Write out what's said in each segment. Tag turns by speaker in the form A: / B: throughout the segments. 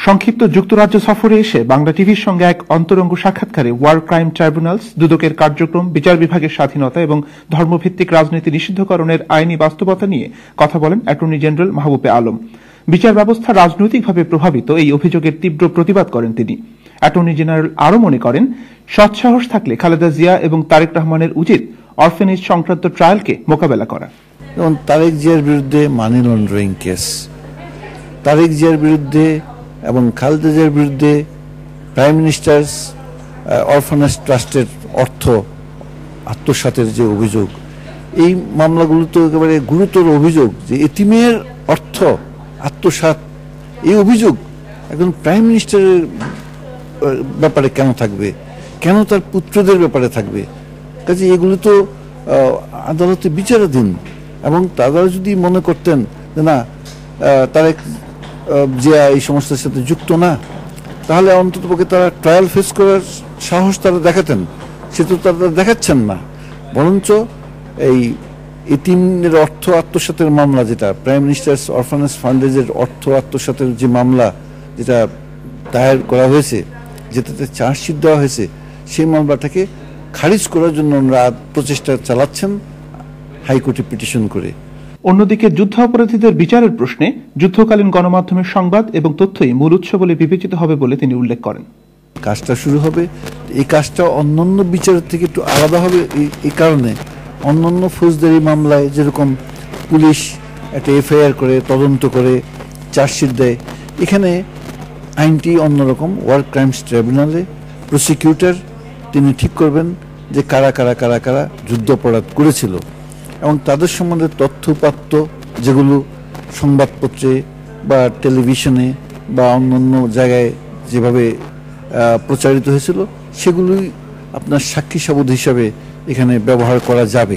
A: সংক্ষিপ্ত যুক্তরাজ্য সফরে এসে বাংলা টিভির সঙ্গে এক অন্তরঙ্গ সাক্ষাৎকারে ওয়ার ক্রাইম ট্রাইব্যুনালস, দুদকের কার্যক্রম, বিচার বিভাগের স্বাধীনতা এবং ধর্মভিত্তিক রাজনীতি নিষিদ্ধকরণের আইনি বাস্তবতা নিয়ে কথা বলেন অ্যাটর্নি জেনারেল মাহবুবে আলম। বিচার ব্যবস্থা রাজনৈতিকভাবে প্রভাবিত এই অভিযোগের তীব্র প্রতিবাদ করেন তিনি। অ্যাটর্নি জেনারেল আরও মনে করেন, সৎসাহস থাকলে খালেদা জিয়া এবং তারেক রহমানের উচিত অরফেনেজ সংক্রান্ত ট্রায়ালকে মোকাবেলা করা।
B: যেমন তারেক জিয়ার বিরুদ্ধে মানি লন্ডারিং কেস, তারেক জিয়ার বিরুদ্ধে এবং খালেদা জিয়ার বিরুদ্ধে প্রাইম মিনিস্টার্স অরফানেজ ট্রাস্টের অর্থ আত্মসাতের যে অভিযোগ, এই মামলাগুলো তো একেবারে গুরুতর অভিযোগ যে এতিমের অর্থ আত্মসাৎ। এই অভিযোগ একজন প্রাইম মিনিস্টারের ব্যাপারে কেন থাকবে, কেন তার পুত্রদের ব্যাপারে থাকবে? কাজে এগুলো তো আদালতে বিচারাধীন, এবং তারা যদি মনে করতেন যে না তারেক জিয়া এই সমস্যার সাথে যুক্ত না, তাহলে অন্ততপক্ষে তারা ট্রায়াল ফেস করার সাহস তারা দেখাতেন। সে তো তারা দেখাচ্ছেন না, বরঞ্চ এই এতিমের অর্থ আত্মসাতের মামলা, যেটা প্রাইম মিনিস্টার্স অরফানেজ ফান্ডেজের অর্থ আত্মসাতের যে মামলা যেটা দায়ের করা হয়েছে, যেটাতে চার্জশিট দেওয়া হয়েছে, সেই মামলাটাকে খারিজ করার জন্য ওনারা প্রচেষ্টা চালাচ্ছেন হাইকোর্টে পিটিশন করে।
A: অন্যদিকে যুদ্ধাপরাধীদের বিচারের প্রশ্নে যুদ্ধকালীন গণমাধ্যমের সংবাদ এবং তথ্যই মূল উৎস বলে বিবেচিত হবে বলে তিনি উল্লেখ করেন।
B: কাজটা শুরু হবে, এই কাজটা অন্যান্য বিচারের থেকে একটু আলাদা হবে এই কারণে, অন্যান্য ফৌজদারি মামলায় যেরকম পুলিশ একটা এফআইআর করে, তদন্ত করে, চার্জশিট দেয়, এখানে আইনটি অন্যরকম। ওয়ার ক্রাইমস ট্রাইব্যুনালে প্রসিকিউটর তিনি ঠিক করবেন যে কারা কারা কারা কারা যুদ্ধাপরাধ করেছিল, এবং তাদের সম্বন্ধে তথ্যপাত্য যেগুলো সংবাদপত্রে বা টেলিভিশনে বা অন্যান্য জায়গায় যেভাবে প্রচারিত হয়েছিল, সেগুলোই আপনার সাক্ষী সাবুদ হিসাবে এখানে ব্যবহার করা যাবে।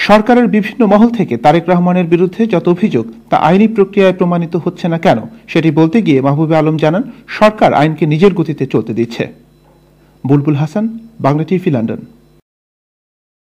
A: সরকারের বিভিন্ন মহল থেকে তারেক রহমানের বিরুদ্ধে যত অভিযোগ তা আইনি প্রক্রিয়ায় প্রমাণিত হচ্ছে না কেন, সেটি বলতে গিয়ে মাহবুবে আলম জানান, সরকার আইনকে নিজের গতিতে চলতে দিচ্ছে। বুলবুল হাসান, বাংলা টিভি, লন্ডন।